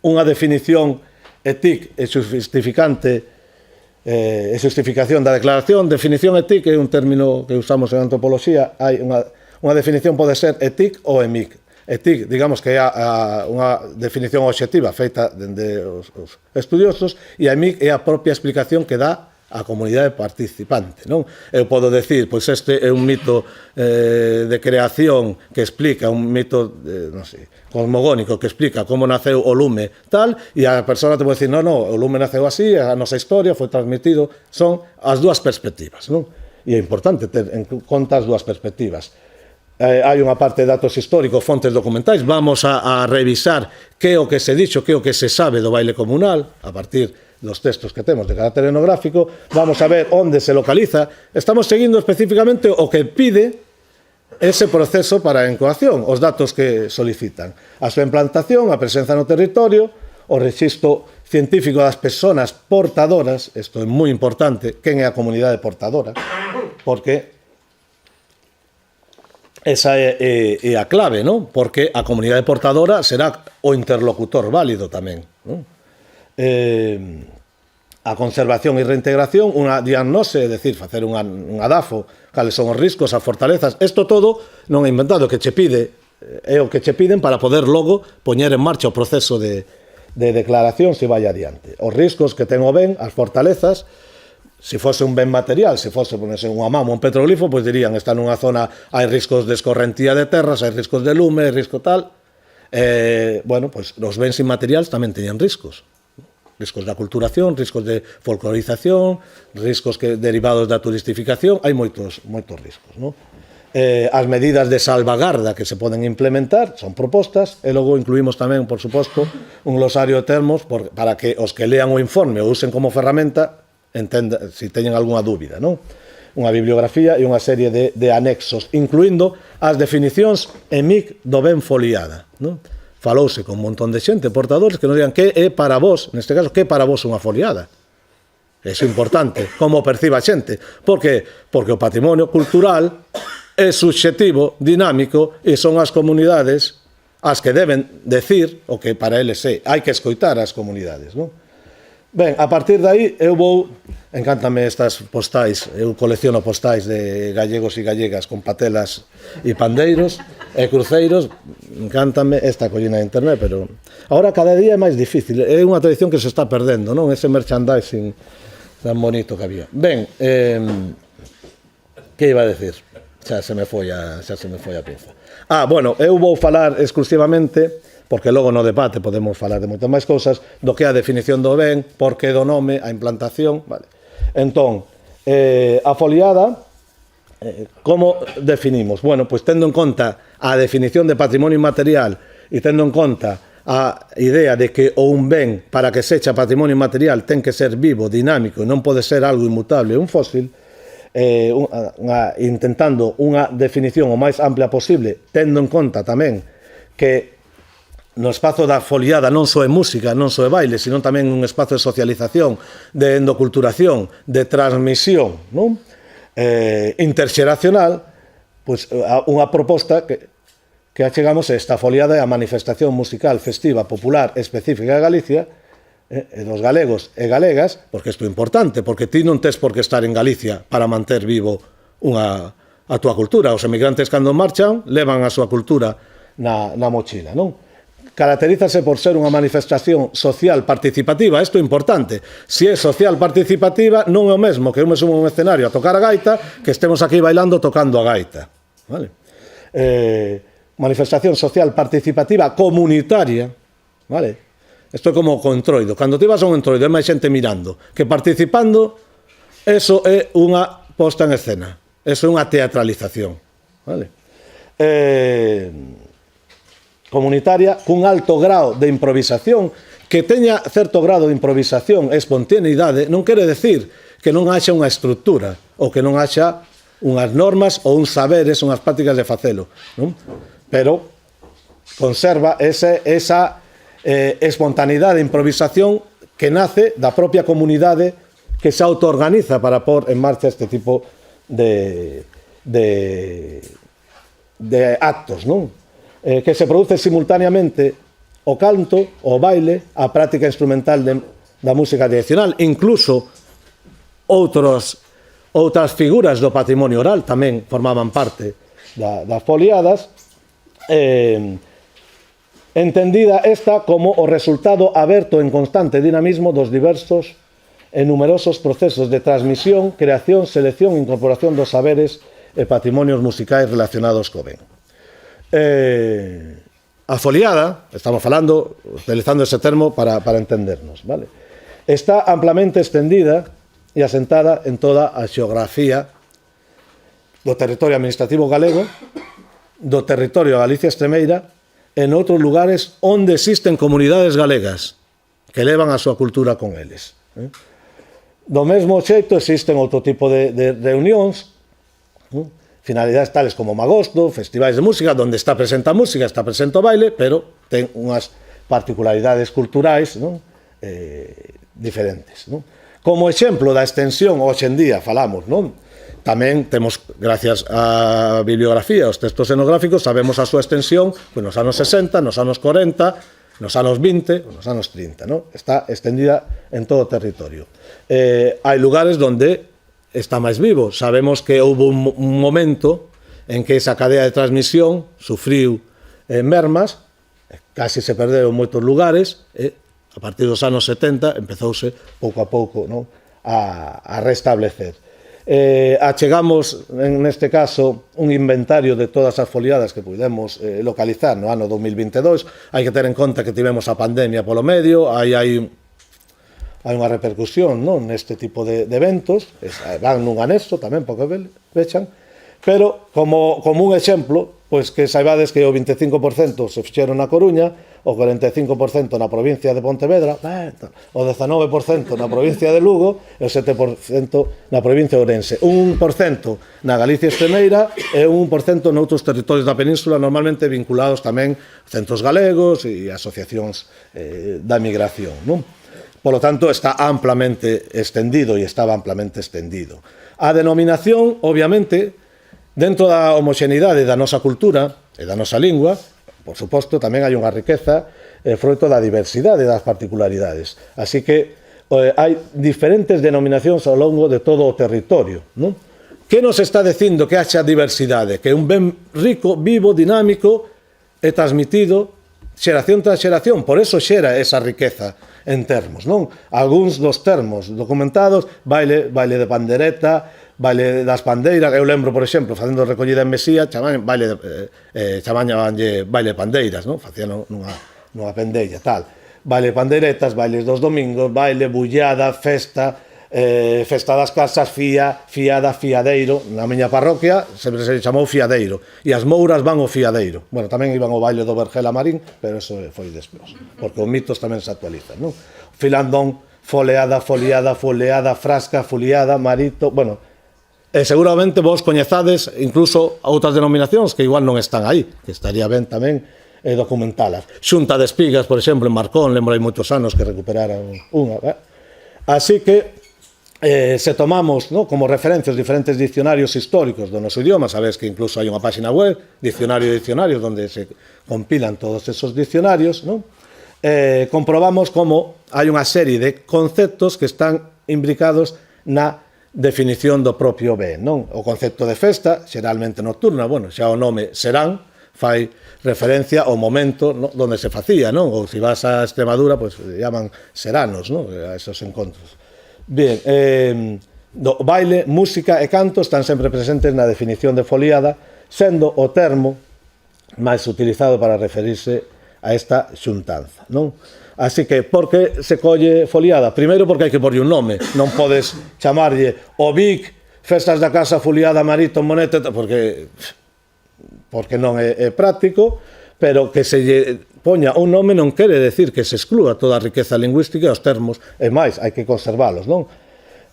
Unha definición ETIC e justificante e justificación da declaración. Definición ETIC é un término que usamos en antropoloxía. Hai unha definición pode ser ETIC ou EMIC. ETIC, digamos que é unha definición obxectiva feita dende os estudiosos, e a EMIC é a propia explicación que dá a comunidade participante, non? Eu podo decir, pois este é un mito de creación que explica, un mito, non sei, cosmogónico que explica como naceu o lume tal, e a persona te pode decir, non, o lume naceu así, a nosa historia foi transmitido, son as dúas perspectivas, non? E é importante ter en conta as dúas perspectivas. Hai unha parte de datos históricos, fontes documentais, vamos a revisar que é o que se dixo, que é o que se sabe do baile comunal, a partir dos textos que temos de carácter etnográfico, vamos a ver onde se localiza, estamos seguindo especificamente o que pide ese proceso para a encoación, os datos que solicitan, a súa implantación, a presenza no territorio, o rexistro científico das persoas portadoras, isto é moi importante, quen é a comunidade portadora, porque esa é a clave, non? Porque a comunidade portadora será o interlocutor válido tamén, non? A conservación e reintegración, unha diagnose, é dicir, facer unha DAFO, cales son os riscos, as fortalezas, isto todo non é inventado, que che pide, é o que che piden para poder logo poñer en marcha o proceso de declaración se vai adiante. Os riscos que ten o ben, as fortalezas, se fose un ben material, se fose unha mamo, un petroglifo, pois dirían, está nunha zona, hai riscos de escorrentía de terras, hai riscos de lume, hai risco tal. Bueno, pois os bens inmateriais tamén teñen riscos. Riscos de aculturación, riscos de folclorización, riscos derivados da turistificación, hai moitos riscos, non? As medidas de salvagarda que se poden implementar son propostas, e logo incluímos tamén, por suposto, un glosario de termos para que os que lean o informe o usen como ferramenta entenda, se teñen algunha dúbida, non? Unha bibliografía e unha serie de anexos, incluindo as definicións EMIC do ben foliada, non? Falouse con un montón de xente, portadores, que nos digan que é para vos, neste caso, que é para vos unha foliada. É importante, como perciba a xente. Por que? Porque o patrimonio cultural é subxetivo, dinámico, e son as comunidades as que deben decir o que para eles é. Hai que escoitar as comunidades, non? Ben, a partir de aí, eu vou... Encántame estas postais, eu colecciono postais de gallegos e gallegas con patelas e pandeiros e cruceiros, encántame esta collina de internet, pero agora cada día é máis difícil, é unha tradición que se está perdendo, non? Ese merchandising tan bonito que había. Ben, que iba a decir? Xa se me foi a pinza. Bueno, eu vou falar exclusivamente, porque logo no debate podemos falar de moitas máis cousas, do que é a definición do ben, por que do nome, a implantación, vale. Entón, a foliada, como definimos? Bueno, pois tendo en conta a definición de patrimonio inmaterial e tendo en conta a idea de que o un ben, para que sexa patrimonio inmaterial, ten que ser vivo, dinámico, e non pode ser algo inmutable, un fósil, intentando unha definición o máis amplia posible, tendo en conta tamén que no espazo da foliada non só é música, non só é baile, sino tamén un espazo de socialización, de endoculturación, de transmisión, non? Interxeracional, pois unha proposta que achegamos esta foliada é a manifestación musical festiva popular específica de Galicia, e dos galegos e galegas, porque isto é importante, porque ti non tes por que estar en Galicia para manter vivo a túa cultura. Os emigrantes cando marchan levan a súa cultura na mochila, non? Caracterízase por ser unha manifestación social participativa, isto é importante. Se é social participativa, non é o mesmo que eu me sumo a un escenario a tocar a gaita, que estemos aquí bailando tocando a gaita. Vale? Manifestación social participativa comunitaria, vale? Isto é como co entroido. Cando ti vas a un entroido é máis xente mirando que participando, eso é unha posta en escena, eso é unha teatralización, vale? Comunitaria, cun alto grao de improvisación, que teña certo grado de improvisación e espontaneidade, non quere decir que non haxa unha estrutura, ou que non haxa unhas normas ou uns saberes, unhas prácticas de facelo, non? Pero conserva esa espontaneidade e improvisación que nace da propia comunidade que se autoorganiza para pôr en marcha este tipo de actos, non? Que se produce simultaneamente o canto, o baile, a práctica instrumental da música tradicional, incluso outras figuras do patrimonio oral tamén formaban parte das foliadas, entendida esta como o resultado aberto en constante dinamismo dos diversos e numerosos procesos de transmisión, creación, selección e incorporación dos saberes e patrimonios musicais relacionados co ben. A foliada, estamos falando, utilizando ese termo para entendernos, ¿vale? Está amplamente extendida e asentada en toda a xeografía do territorio administrativo galego, do territorio de Galicia Estremeira, en outros lugares onde existen comunidades galegas que levan a súa cultura con eles. Do mesmo xeito existen outro tipo de reunións, finalidades tales como Magosto, festivais de música, onde está presente a música, está presente o baile, pero ten unhas particularidades culturais, non? Diferentes. Non? Como exemplo da extensión, hoxe en día falamos, non? Tamén temos, gracias á bibliografía, aos textos etnográficos, sabemos a súa extensión pois nos anos 60, nos anos 40, nos anos 20, nos anos 30, ¿no? Está extendida en todo o territorio. Hai lugares onde está máis vivo. Sabemos que houve un momento en que esa cadea de transmisión sufriu mermas, casi se perderon moitos lugares, e a partir dos anos 70 empezouse pouco a pouco, ¿no? a restablecer. Achegamos, neste caso, un inventario de todas as foliadas que pudemos localizar no ano 2022. Hai que ter en conta que tivemos a pandemia polo medio, hai unha repercusión, non, neste tipo de eventos, van nun anexo tamén, porque vexan, pero como un exemplo, pois que saibades que o 25% se fixeron na Coruña, o 45% na provincia de Pontevedra, o 19% na provincia de Lugo e o 7% na provincia de Ourense. Un 1% na Galicia Estremeira e un 1% noutros territorios da península, normalmente vinculados tamén a centros galegos e asociacións da migración, non? Polo tanto, está amplamente extendido e estaba amplamente extendido. A denominación, obviamente, dentro da homoxeneidade da nosa cultura e da nosa lingua, por suposto, tamén hai unha riqueza froito da diversidade das particularidades. Así que hai diferentes denominacións ao longo de todo o territorio, non? Que nos está dicindo que haxa diversidade? Que é un ben rico, vivo, dinámico e transmitido xeración tras xeración. Por eso xera esa riqueza en termos, non? Algúns dos termos documentados, baile de pandereta, baile das pandeiras. Eu lembro, por exemplo, facendo recollida en Mesía, chamaban baile de pandeiras, non? Facían nunha pendeira, tal. Baile de pandeiretas, bailes dos domingos, baile, bullada, festa, festa das casas, fiada, fiadeiro. Na miña parroquia sempre se chamou fiadeiro. E as mouras van ao fiadeiro. Bueno, tamén iban ao baile do Vergel a Marín, pero eso foi despois, porque os mitos tamén se actualizan, non? Filandón, foleada, foliada, foleada, frasca, foliada, marito, bueno. E seguramente vos coñezades incluso outras denominacións que igual non están aí, que estaría ben tamén documentalas. Xunta de espigas, por exemplo, en Marcón, lembro hai moitos anos que recuperaran unha. Así que se tomamos, ¿no?, como referencia os diferentes dicionarios históricos do noso idioma, sabes que incluso hai unha página web, Diccionario de Dicionarios, onde se compilan todos esos dicionarios, ¿no? Comprobamos como hai unha serie de conceptos que están imbricados na definición do propio ben, non? O concepto de festa, xeralmente nocturna, bueno, xa o nome serán, fai referencia ao momento, ¿no?, donde se facía, non? Ou se vas a Extremadura, pois llaman seranos, non?, a esos encontros. Bien, baile, música e canto están sempre presentes na definición de foliada, sendo o termo máis utilizado para referirse a esta xuntanza, non? Así que, por que se colle foliada? Primeiro, porque hai que porlle un nome. Non podes chamarlle o Vic, festas da casa, foliada, marito, monete, porque non é práctico, pero que se lle poña un nome non quere decir que se exclúa toda a riqueza lingüística e os termos, e máis, hai que conservalos, non?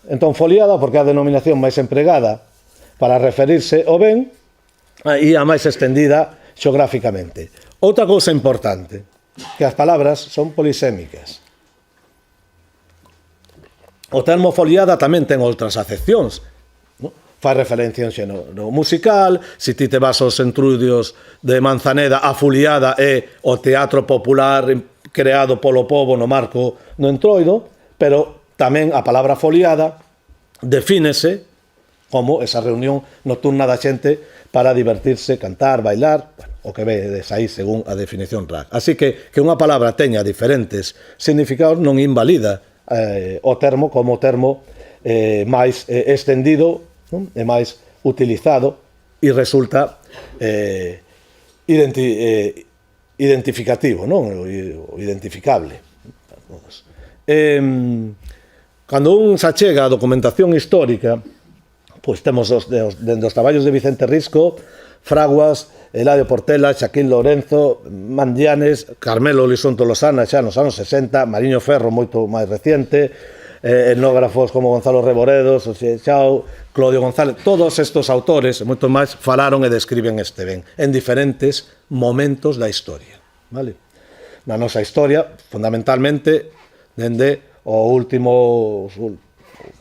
Entón, foliada, porque é a denominación máis empregada para referirse ao ben e a máis extendida xeográficamente. Outra cousa importante, que as palabras son polisémicas. O termo foliada tamén ten outras acepcións, no? Fai referencia en xénero musical, se ti te vas aos entrudios de Manzaneda, a foliada é o teatro popular creado polo pobo no marco do entroido, pero tamén a palabra foliada defínese como esa reunión nocturna da xente para divertirse, cantar, bailar, bueno, o que vedes aí según a definición RAC. Así que unha palabra teña diferentes significados non invalida o termo como o termo máis extendido, non? E máis utilizado e resulta identificativo, non? O identificable. Cando un se achega a documentación histórica, pois temos dende os traballos de Vicente Risco, Fraguas, Eladio Portela, Xaquín Lorenzo, Mandianes, Carmelo Lisonto Losana xa nos anos 60, Mariño Ferro moito máis reciente, etnógrafos como Gonzalo Reboredo, Xosé Chao, Claudio González, todos estes autores e moito máis falaron e describen este ben en diferentes momentos da historia, vale? Na nosa historia, fundamentalmente dende o último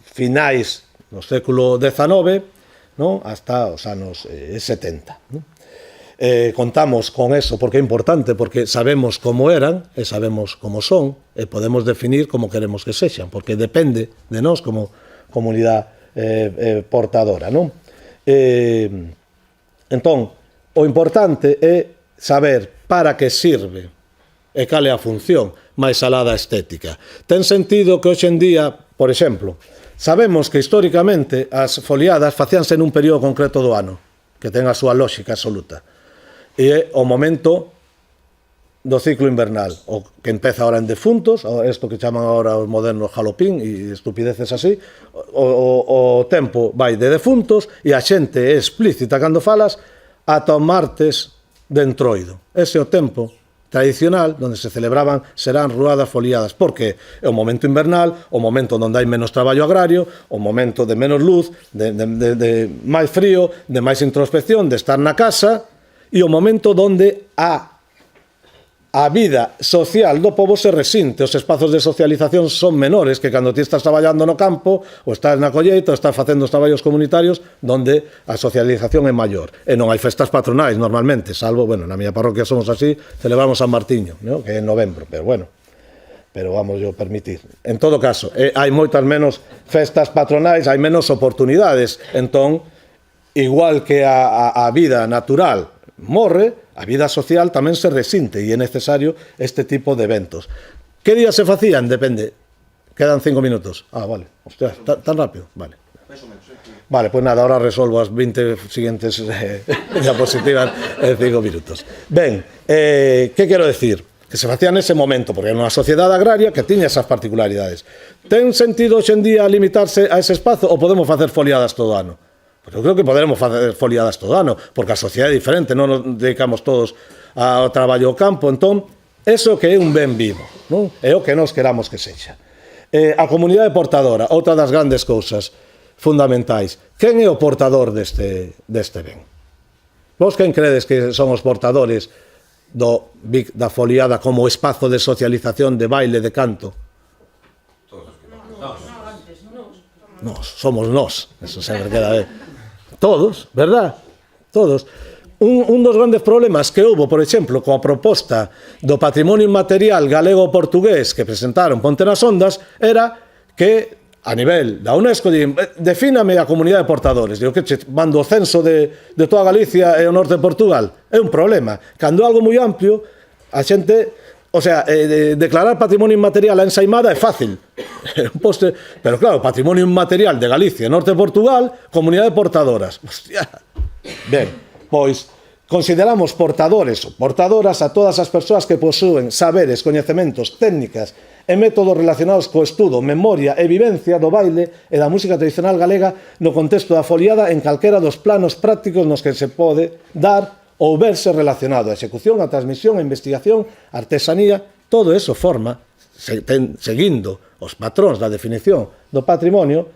finais do século XIX, ¿no? Hasta os anos 70, ¿no? Contamos con eso porque é importante, porque sabemos como eran e sabemos como son e podemos definir como queremos que sexan, porque depende de nós como comunidade portadora, non? Entón, o importante é saber para que sirve e cal é a función máis alá da estética. Ten sentido que hoxe en día, por exemplo, sabemos que históricamente as foliadas facíanse nun período concreto do ano, que ten a súa lógica absoluta. E é o momento do ciclo invernal, o que empeza ahora en defuntos, isto que chaman ahora os modernos jalopín e estupideces así, o tempo vai de defuntos e a xente é explícita cando falas ata o martes de entroido. Ese é o tempo tradicional onde se celebraban serán ruadas foliadas, porque é o momento invernal, o momento onde hai menos traballo agrario, o momento de menos luz, de máis frío, de máis introspección, de estar na casa, e o momento onde a vida social do pobo se resinte, os espazos de socialización son menores que cando ti estás traballando no campo, ou estás na colleita, ou estás facendo os traballos comunitarios, onde a socialización é maior. E non hai festas patronais normalmente, salvo, bueno, na miña parroquia somos así, celebramos San Martiño, ¿no? Que é en novembro, pero bueno, pero vamos yo permitir. En todo caso, hai moitas menos festas patronais, hai menos oportunidades, entón, igual que a vida natural morre, a vida social tamén se resinte e é necesario este tipo de eventos. Que días se facían? Depende. Quedan 5 minutos. Ah, vale. Ostras, tan rápido? Vale. Vale, pues nada, ahora resolvo as 20 siguientes diapositivas en 5 minutos. Ben, que quero decir? Que se facía nese momento, porque era unha sociedade agraria que tiña esas particularidades. Ten sentido hoxe en día limitarse a ese espazo ou podemos facer foliadas todo o ano? Pues eu creo que poderemos facer foliadas todo o ano, porque a sociedade é diferente, non nos dedicamos todos ao traballo ao campo, entón, eso que é un ben vivo, non? É o que nos queramos que sexa. A comunidade portadora, outra das grandes cousas fundamentais. Quen é o portador deste ben? Vos quen credes que son os portadores da foliada como espazo de socialización, de baile, de canto? Nós, somos nós, eso sempre queda ben. Todos, verdad? Todos. Un dos grandes problemas que houve, por exemplo, coa proposta do patrimonio inmaterial galego-portugués que presentaron Ponte nas Ondas, era que, a nivel da UNESCO, defíname a comunidade de portadores. Digo, que che mando o censo de toda Galicia e o norte de Portugal. É un problema. Cando é algo moi amplio, a xente... O sea, declarar patrimonio inmaterial a ensaimada é fácil. Pero claro, patrimonio inmaterial de Galicia, norte de Portugal, comunidade de portadoras. Hostia. Ben, pois, consideramos portadores ou portadoras a todas as persoas que posúen saberes, coñecementos, técnicas e métodos relacionados co estudo, memoria e vivencia do baile e da música tradicional galega no contexto da foliada en calquera dos planos prácticos nos que se pode dar ou verse relacionado a execución, a transmisión, a investigación, a artesanía, todo eso forma, seguindo os patróns da definición do patrimonio,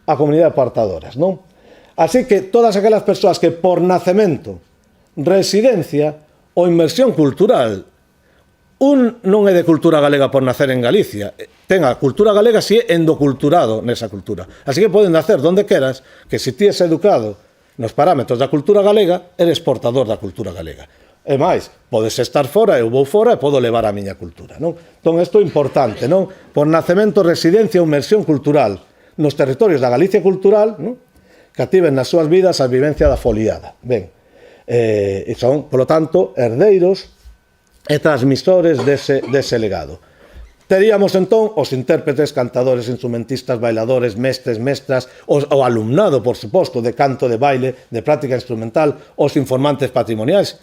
a comunidade de portadoras, non? Así que todas aquelas persoas que por nacemento, residencia ou inmersión cultural non é de cultura galega por nacer en Galicia, ten a cultura galega si é endoculturado nesa cultura. Así que poden nacer donde queras, que se ti és educado nos parámetros da cultura galega, eres portador da cultura galega. E máis, podes estar fora, eu vou fora e podo levar a miña cultura, non? Entón, isto é importante, non? Por nacemento, residencia ou inmersión cultural nos territorios da Galicia cultural, non? Que activen nas súas vidas a vivencia da foliada. Ben, e son, polo tanto, herdeiros e transmisores dese legado. Teríamos, entón, os intérpretes, cantadores, instrumentistas, bailadores, mestres, mestras, o alumnado, por suposto, de canto, de baile, de práctica instrumental, os informantes patrimoniais.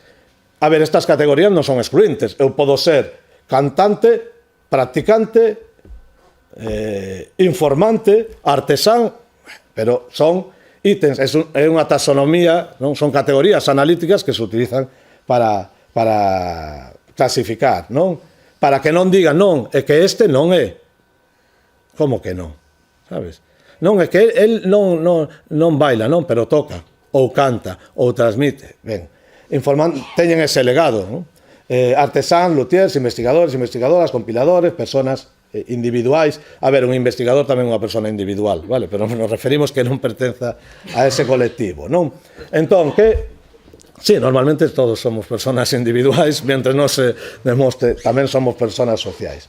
A ver, estas categorías non son excluentes. Eu podo ser cantante, practicante, informante, artesán, pero son ítems, é unha taxonomía, non? Son categorías analíticas que se utilizan para clasificar, non? Para que non digan, non, é que este non é. Como que non? Sabes? Non, é que el non baila, non, pero toca, ou canta, ou transmite. Ben, teñen ese legado, non? Artesán, luthiers, investigadores, investigadoras, compiladores, personas individuais. A ver, un investigador tamén é unha persona individual, vale? Pero nos referimos que non pertenza a ese colectivo, non? Entón, que sí, normalmente todos somos personas individuais, mentre non se demostre, tamén somos personas sociais.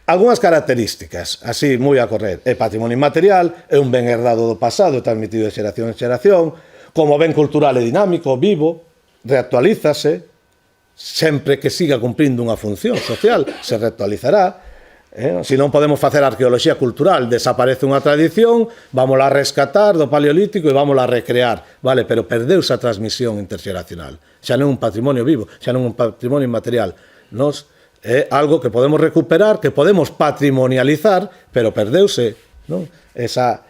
Algúnas características, así, moi a correr, é patrimonio inmaterial, é un ben herdado do pasado e transmitido de xeración en xeración, como ben cultural e dinámico, vivo, reactualízase, sempre que siga cumprindo unha función social, se reactualizará. Se non podemos facer arqueoloxía cultural, desaparece unha tradición, vámola a rescatar do paleolítico e vámola a recrear, vale, pero perdeuse a transmisión interxeracional. Xa non é un patrimonio vivo, xa non é un patrimonio inmaterial. Nos é algo que podemos recuperar, que podemos patrimonializar, pero perdeuse, non? Esa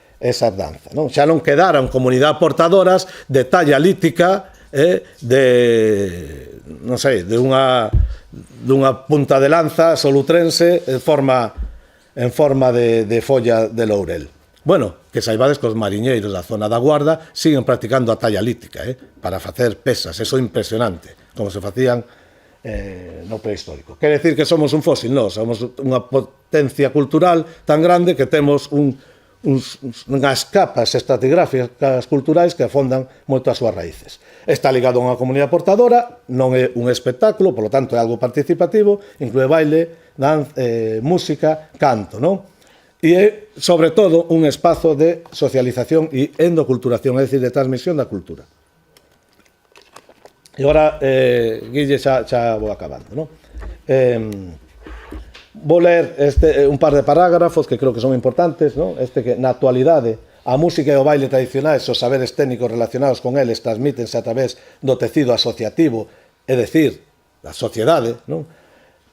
danza, non? Xa non quedaron comunidades portadoras de talla lítica, de, non sei, de unha punta de lanza solutrense en forma de folla de laurel. Bueno, que saibades que os mariñeiros da zona da Guarda siguen practicando a talla lítica, para facer pesas, eso é impresionante, como se facían no prehistórico. Quere decir que somos un fósil? Non, somos unha potencia cultural tan grande que temos unhas capas estratigráficas culturais que afondan moito as súas raíces. Está ligado a unha comunidade portadora, non é un espectáculo, polo tanto é algo participativo, inclúe baile, música, canto, non? E é, sobre todo, un espazo de socialización e endoculturación, é dicir, de transmisión da cultura. E agora, Guille, xa vou acabando, non? Vou ler un par de parágrafos que creo que son importantes, non? Que na actualidade a música e o baile tradicionais e os saberes técnicos relacionados con eles transmítense a través do tecido asociativo, é dicir, da sociedade, non?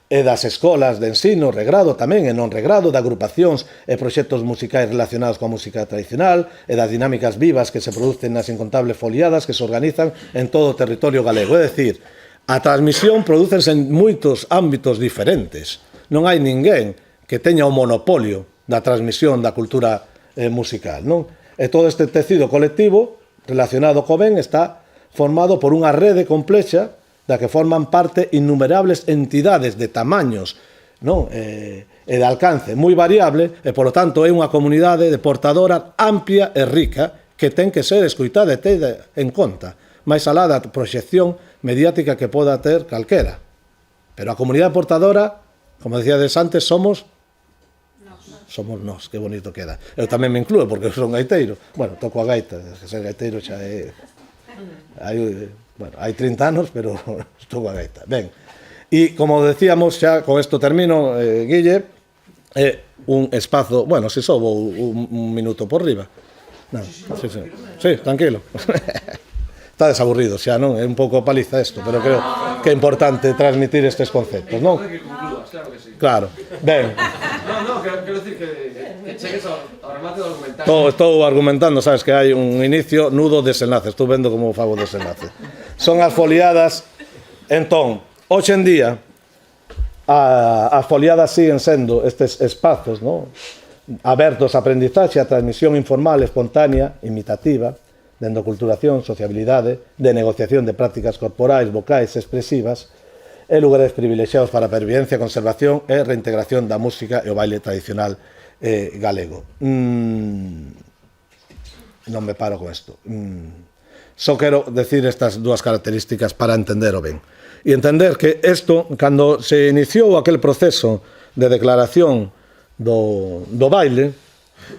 E das escolas de ensino, regrado tamén e non regrado, de agrupacións e proxectos musicais relacionados coa música tradicional e das dinámicas vivas que se producen nas incontables foliadas que se organizan en todo o territorio galego. É dicir, a transmisión prodúcense en moitos ámbitos diferentes. Non hai ninguén que teña o monopolio da transmisión da cultura musical, non? E todo este tecido colectivo relacionado co ben está formado por unha rede complexa da que forman parte innumerables entidades de tamaños, non? E de alcance moi variable e, polo tanto, é unha comunidade de portadora amplia e rica que ten que ser escoitada e tida en conta, máis alá da proxección mediática que poda ter calquera. Pero a comunidade portadora, como decíades antes, somos nós, que bonito queda. Eu tamén me inclúo, porque son gaiteiro. Bueno, toco a gaita, que ser gaiteiro xa é... Hai 30 anos, pero toco a gaita. Ben, e como decíamos, xa con isto termino, Guille, é un espazo... Bueno, se só vou un minuto por riba. Sí, tranquilo. Está desaburrido xa, non? É un pouco paliza isto, pero creo que é importante transmitir estes conceptos, non? Claro. Ben. No, quero dicir que chegues ao remate do argumentario. Estou argumentando, sabes, que hai un inicio, nudo, desenlace. Estou vendo como fago o desenlace. Son as foliadas. Entón, hoxe en día, as foliadas siguen sendo estes espazos, non? Abertos a aprendizaxe, a transmisión informal, espontánea, imitativa, de endoculturación, sociabilidade, de negociación de prácticas corporais, vocais, expresivas, e lugares privilexiados para a pervivencia, conservación e reintegración da música e o baile tradicional galego. Non me paro con isto. Só quero decir estas dúas características para entender o ben. E entender que isto, cando se iniciou aquel proceso de declaración do baile,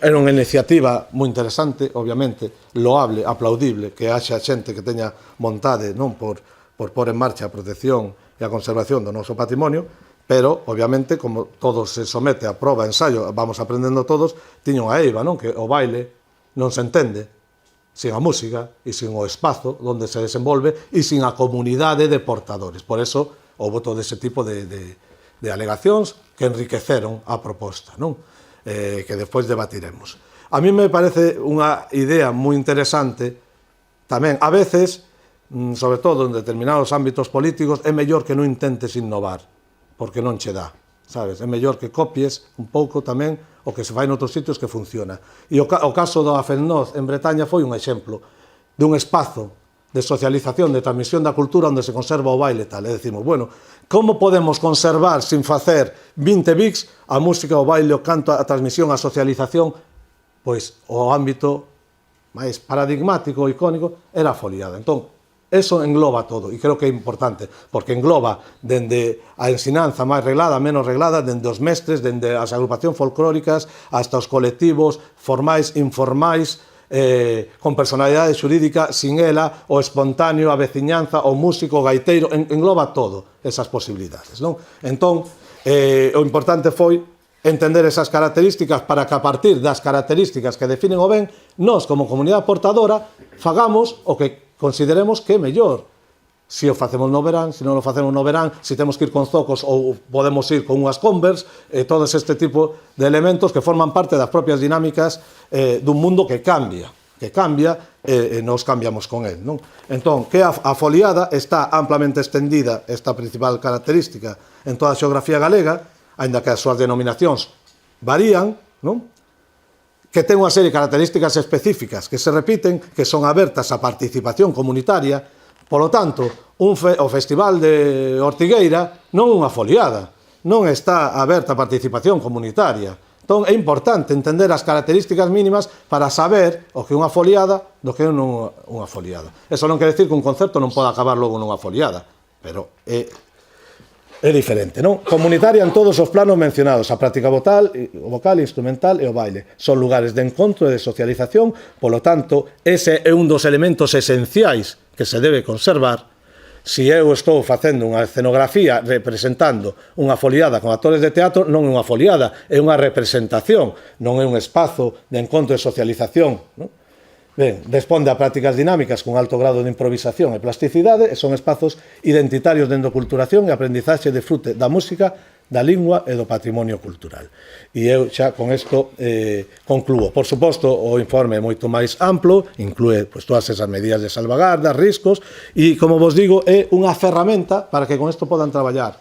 era unha iniciativa moi interesante, obviamente, loable, aplaudible, que haxa xente que teña vontade non por pôr en marcha a protección e a conservación do noso patrimonio, pero, obviamente, como todo se somete a proba, ensayo, vamos aprendendo todos, tiña unha eiva, non? Que o baile non se entende sin a música e sin o espazo onde se desenvolve e sin a comunidade de portadores. Por eso, houve todo ese tipo de alegacións que enriqueceron a proposta, non? Que despois debatiremos. A mí me parece unha idea moi interesante tamén, a veces, sobre todo en determinados ámbitos políticos, é mellor que non intentes innovar, porque non che dá, sabes? É mellor que copies un pouco tamén o que se fai noutros sitios que funciona. E o caso do Afennoz en Bretaña foi un exemplo dun espazo de socialización, de transmisión da cultura onde se conserva o baile tal. E decimos, bueno, como podemos conservar sin facer 20 bics a música, o baile, o canto, a transmisión, a socialización? Pois o ámbito máis paradigmático, icónico, era a foliada. Entón, eso engloba todo, e creo que é importante, porque engloba dende a ensinanza máis reglada, menos reglada, dende os mestres, dende as agrupacións folclóricas, hasta os colectivos formais, informais, con personalidade xurídica, sin ela, o espontáneo, a veciñanza, o músico, o gaiteiro, engloba todo esas posibilidades, non? Entón, o importante foi entender esas características para que a partir das características que definen o ben, nós, como comunidade portadora, fagamos o que consideremos que é mellor. Si o facemos no verán, si non o facemos no verán, si temos que ir con zocos ou podemos ir con unhas Converse, todos este tipo de elementos que forman parte das propias dinámicas dun mundo que cambia e nos cambiamos con el, non? Entón, que a foliada está amplamente extendida, esta principal característica, en toda a xeografía galega, aínda que as súas denominacións varían, non? Que ten unha serie de características específicas que se repiten, que son abertas á participación comunitaria. Polo tanto, o Festival de Ortigueira non é unha foliada, non está aberta a participación comunitaria. Entón, é importante entender as características mínimas para saber o que é unha foliada do que é non unha foliada. Eso non quere decir que un concepto non pode acabar logo nunha foliada, pero é diferente, non? Comunitaria en todos os planos mencionados, a práctica vocal, instrumental e o baile. Son lugares de encontro e de socialización, polo tanto, ese é un dos elementos esenciais que se debe conservar. Si eu estou facendo unha escenografía representando unha foliada con actores de teatro, non é unha foliada, é unha representación, non é un espazo de encontro e socialización, non? Ben, responde a prácticas dinámicas con alto grado de improvisación e plasticidade e son espazos identitarios de endoculturación e aprendizaxe de frute da música, da lingua e do patrimonio cultural. E eu xa con isto concluo. Por suposto, o informe é moito máis amplo, inclúe todas esas medidas de salvagarda, riscos, e, como vos digo, é unha ferramenta para que con isto podan traballar.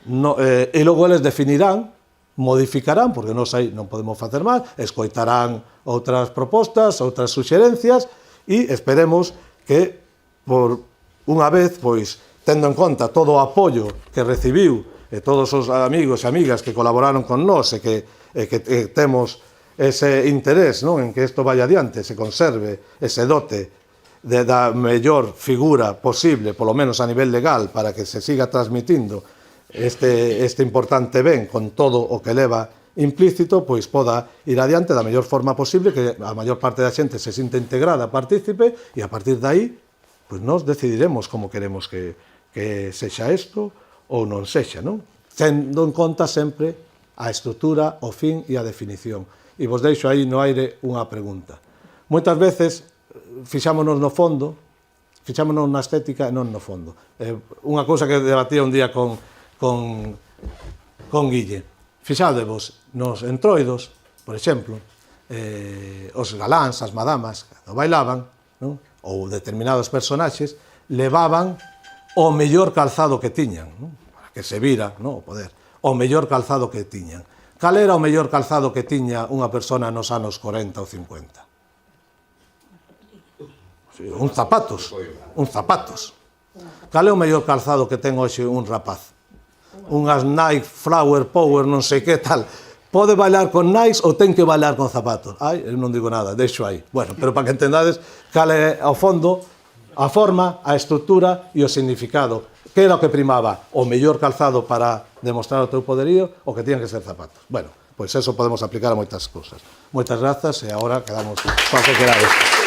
E logo eles definirán, modificarán, porque non podemos facer mal, escoitarán outras propostas, outras suxerencias, e esperemos que, por unha vez, pois, tendo en conta todo o apoio que recibiu e todos os amigos e amigas que colaboraron con nós e que temos ese interés, non, en que isto vaya adiante, se conserve ese dote da mellor figura posible, polo menos a nivel legal, para que se siga transmitindo este importante ben con todo o que leva implícito, pois poda ir adiante da mellor forma posible, que a maior parte da xente se sinta integrada, partícipe, e a partir de aí, pois nós decidiremos como queremos que sexa isto ou non sexa, non? Tendo en conta sempre a estrutura, o fin e a definición. E vos deixo aí no aire unha pregunta. Moitas veces fixámonos no fondo, fixámonos na estética e non no fondo. Unha cousa que debatía un día con Guille. Fixádevos nos entroidos, por exemplo, os galáns, as madamas, cando bailaban, non? Ou determinados personaxes, levaban o mellor calzado que tiñan, non? Para que se vira, non? O poder. O mellor calzado que tiñan. Cal era o mellor calzado que tiña unha persona nos anos 40 ou 50? Sí, uns zapatos. Cal é o mellor calzado que ten hoxe un rapaz? Unhas Nike, Flower, Power, non sei que tal. Pode bailar con Nike ou ten que bailar con zapatos? Ai, eu non digo nada, deixo aí. Bueno, pero para que entendades cal é ao fondo a forma, a estrutura e o significado. Que era o que primaba? O mellor calzado para demostrar o teu poderío ou que tiñan que ser zapatos? Bueno, pois eso podemos aplicar a moitas cousas. Moitas grazas e agora quedamos para que querades.